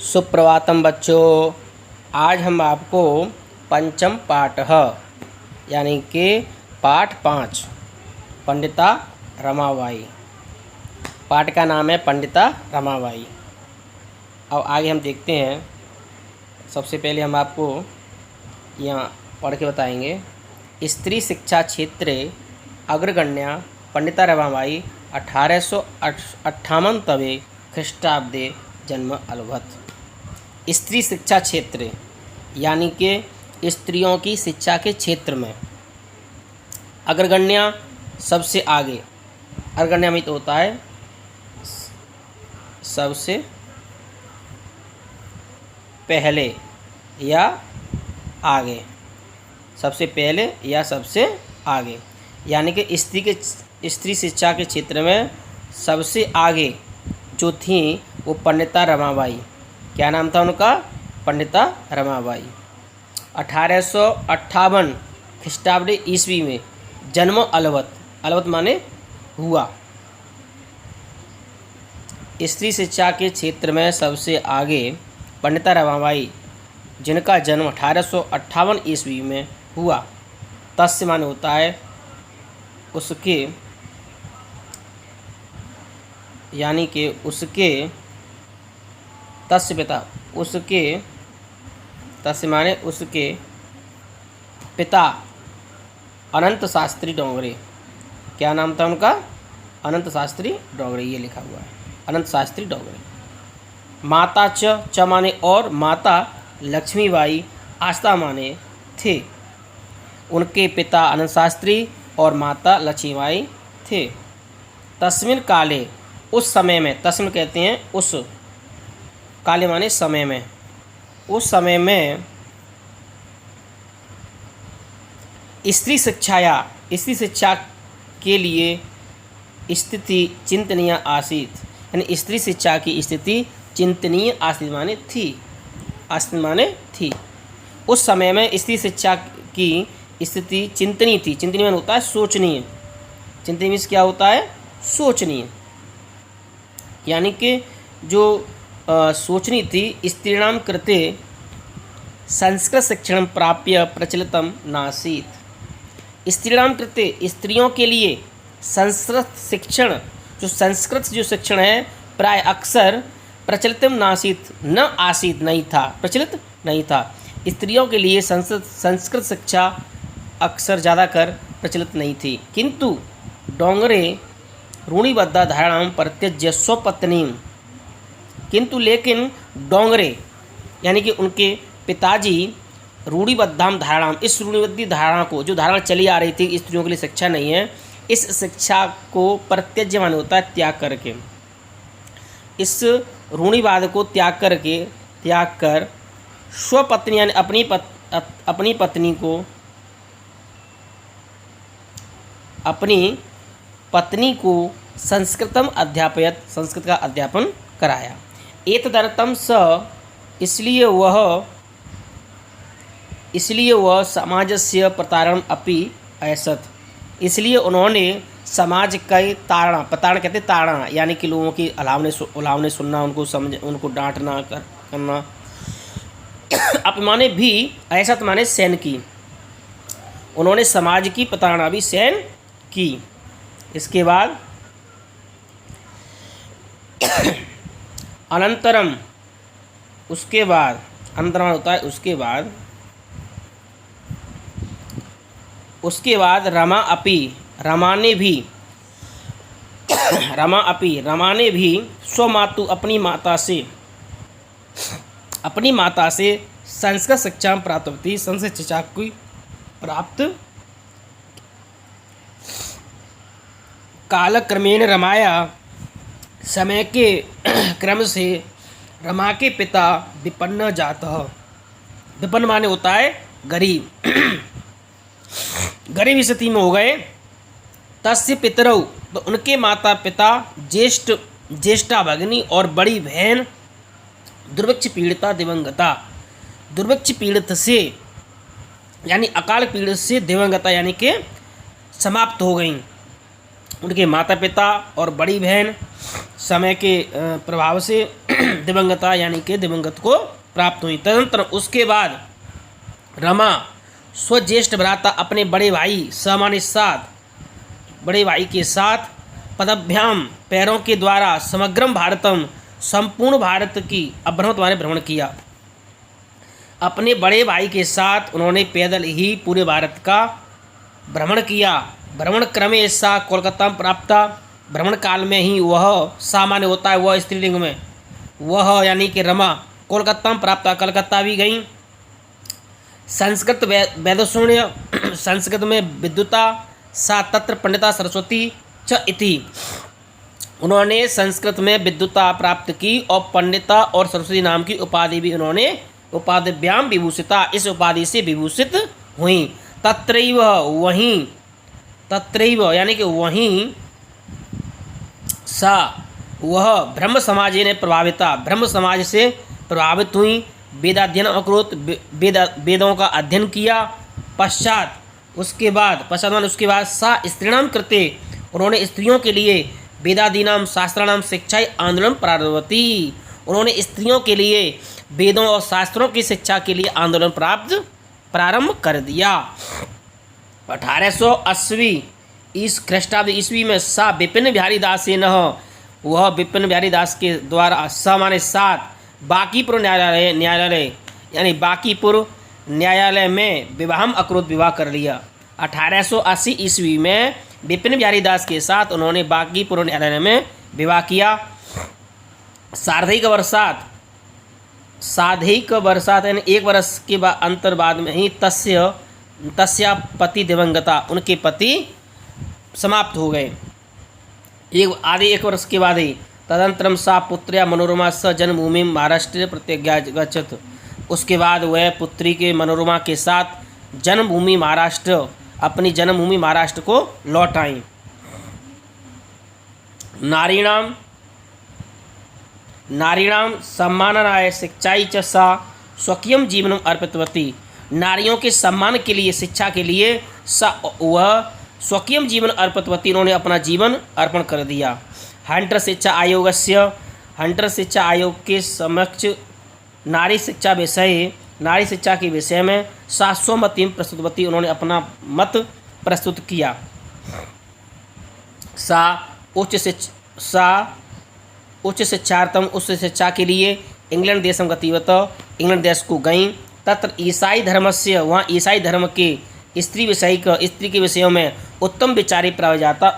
सुप्रभातम बच्चों। आज हम आपको पंचम पाठ यानी कि पाठ 5 पंडिता रमाबाई। पाठ का नाम है पंडिता रमाबाई। अब आगे हम देखते हैं। सबसे पहले हम आपको यहाँ पढ़ के बताएंगे। स्त्री शिक्षा क्षेत्रे अग्रगण्या पंडिता रमाबाई 1858 तवे ख्रीष्टाब्दे जन्म अलभत। स्त्री शिक्षा क्षेत्र यानी कि स्त्रियों की शिक्षा के क्षेत्र में अग्रगण्या सबसे आगे। अग्रगण्या में तो होता है सबसे पहले या आगे, सबसे पहले या सबसे आगे, यानी कि स्त्री शिक्षा के क्षेत्र में सबसे आगे जो थी वो पंडिता रमाबाई। क्या नाम था उनका? पंडिता रमाबाई। 1858 ख्रीष्टाब्द ईस्वी में जन्म अलवत। अलवत माने हुआ। स्त्री शिक्षा के क्षेत्र में सबसे आगे पंडिता रमाबाई, जिनका जन्म 1858 ईस्वी में हुआ। तस्य माने होता है उसके, यानी कि उसके, तस्य पिता, उसके, तस्य माने उसके पिता अनंत शास्त्री डोंगरे। क्या नाम था उनका? अनंत शास्त्री डोंगरे। ये लिखा हुआ है अनंत शास्त्री डोंगरे। माता च माने और माता लक्ष्मीबाई आस्था माने थे। उनके पिता अनंत शास्त्री और माता लक्ष्मीबाई थे। तस्मिन काले, उस समय में, तस्मिन कहते हैं उस, काले माने समय में, उस समय में स्त्री शिक्षा के लिए स्थिति चिंतनीय आसीत। यानी स्त्री शिक्षा की स्थिति चिंतनीय आसीत माने थी। आसीत माने थी। उस समय में स्त्री शिक्षा की स्थिति चिंतनीय थी। चिंतनीय माने होता है सोचनीय। चिंतनीय मीन्स क्या होता है? सोचनीय। यानी कि जो सोचनी थी। स्त्रीणाम कृते संस्कृत शिक्षण प्राप्य प्रचलितम नासीत। स्त्रीणाम कृते, स्त्रियों के लिए संस्कृत शिक्षण, जो संस्कृत जो शिक्षण है, प्राय अक्सर प्रचलितम नासीत, न आसीत नहीं था, प्रचलित नहीं था। स्त्रियों के लिए संस्कृत शिक्षा अक्सर ज़्यादातर प्रचलित नहीं थी। किंतु डोंगरे रूढ़िबद्ध धारणाम परित्यज्य स्वपत्नीम, किंतु लेकिन डोंगरे यानी कि उनके पिताजी रूढ़िबद्धाम धारणा, इस रूढ़िबद्ध धारणा को, जो धारणा चली आ रही थी स्त्रियों के लिए शिक्षा नहीं है, इस शिक्षा को परित्यज्य माने होता है त्याग करके, इस रूढ़िवाद को त्याग कर स्वपत्नी यानी अपनी पत्नी को संस्कृतम अध्यापयत, संस्कृत का अध्यापन कराया। एतदर्थम स, इसलिए वह समाजस्य प्रतारण अपि ऐसत, इसलिए उन्होंने समाज का ताड़ना, प्रताड़ना कहते ताड़ना, यानी कि लोगों की अलावने सुनना, उनको समझ, उनको डांटना करना। अपमाने भी ऐसत माने सहन की। उन्होंने समाज की प्रताड़ना भी सहन की। इसके बाद अनंतरम, उसके बाद, अंतरम होता है उसके बाद रमा ने भी स्वमातु अपनी माता से संस्कृत शिक्षा प्राप्त होती, संस्कृत शिक्षा को प्राप्त। कालक्रमेण रमाया, समय के क्रम से रमा के पिता विपन्न जातः, विपन्न माने होता है गरीब, गरीब स्थिति में हो गए। तस्य पितरौ, तो उनके माता पिता ज्येष्ठा भगिनी और बड़ी बहन दुर्भिक्ष पीड़िता दिवंगता, दुर्भिक्ष पीड़ित से यानी अकाल पीड़ित से दिवंगता यानी कि समाप्त हो गई। उनके माता पिता और बड़ी बहन समय के प्रभाव से दिवंगता यानी कि दिवंगत को प्राप्त हुई। तदनंतर उसके बाद रमा स्वज्येष्ठ भ्राता अपने बड़े भाई सामान्य साथ बड़े भाई के साथ पदभ्याम पैरों के द्वारा समग्रम भारतम संपूर्ण भारत की अभ्रमण द्वारा भ्रमण किया। अपने बड़े भाई के साथ उन्होंने पैदल ही पूरे भारत का भ्रमण किया। भ्रमण क्रमे सा कोलकाता में प्राप्त। भ्रमण काल में ही वह सामान्य होता है, वह स्त्रीलिंग में, वह यानी कि रमा कोलकाता में प्राप्त, कलकत्ता भी गई। संस्कृत वेदशून्य संस्कृत में विद्युता सा तत्र पंडिता सरस्वती च इति। उन्होंने संस्कृत में विद्युता प्राप्त की और पंडिता और सरस्वती नाम की उपाधि भी उन्होंने उपाधिभ्याम विभूषिता, इस उपाधि से विभूषित हुई। तत्रैव वहीं, तत्रैव यानी कि वहीं सा वह ब्रह्म समाज ने प्रभाविता, ब्रह्म समाज से प्रभावित हुई। वेदाध्ययन अकरोत, वेदों का अध्ययन किया। पश्चात उसके बाद सा स्त्रीणाम कृते, उन्होंने स्त्रियों के लिए वेदादीनाम शास्त्राणाम शिक्षा आंदोलन प्रारंभवती, उन्होंने स्त्रियों के लिए वेदों और शास्त्रों की शिक्षा के लिए आंदोलन प्रारंभ कर दिया। 1880 ख्रीष्टाब्द ईस्वी में सा विपिन बिहारी दास न, वह विपिन बिहारी दास के द्वारा सामान्य साथ बांकीपुर न्यायालय यानी बांकीपुर न्यायालय में विवाहम अक्रोध विवाह कर लिया। 1880 ईस्वी में विपिन बिहारी दास के साथ उन्होंने बांकीपुर न्यायालय में विवाह किया। सार्धिक वर्षात यानी 1 वर्ष के बाद अंतर बाद में ही तस्या पति दिवंगता, उनके पति समाप्त हो गए। एक वर्ष के बाद ही तदंतरम सा पुत्र्या मनोरमा स जन्मभूमि महाराष्ट्र प्रत्यागच्छत, उसके बाद वह पुत्री के मनोरमा के साथ जन्मभूमि महाराष्ट्र, अपनी जन्मभूमि महाराष्ट्र को लौट आई। नारीणाम सम्माननाय शिक्षाई च सा स्वकीयम जीवनम अर्पितवती, नारियों के सम्मान के लिए, शिक्षा के लिए सा वह स्वकीयम जीवन अर्पितवती, उन्होंने अपना जीवन अर्पण कर दिया। हंटर शिक्षा आयोग के समक्ष नारी शिक्षा के विषय में शास्वमतिम प्रस्तुतवती, उन्होंने अपना मत प्रस्तुत किया। उच्च शिक्षार्थम, उच्च शिक्षा के लिए इंग्लैंड देशम गतिवत, इंग्लैंड देश को गईं। तत्र ईसाई धर्म से, वहाँ ईसाई धर्म के स्त्री के विषयों में उत्तम विचारी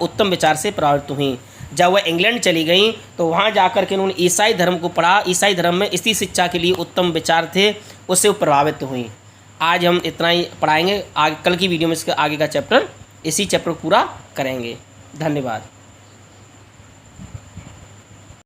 उत्तम विचार से प्रभावित हुई। जब वह इंग्लैंड चली गई तो वहाँ जाकर के उन्होंने ईसाई धर्म को पढ़ा। ईसाई धर्म में स्त्री शिक्षा के लिए उत्तम विचार थे, उससे वो प्रभावित हुई। आज हम इतना ही पढ़ाएंगे, कल की वीडियो में इसका आगे का चैप्टर, इसी चैप्टर को पूरा करेंगे। धन्यवाद।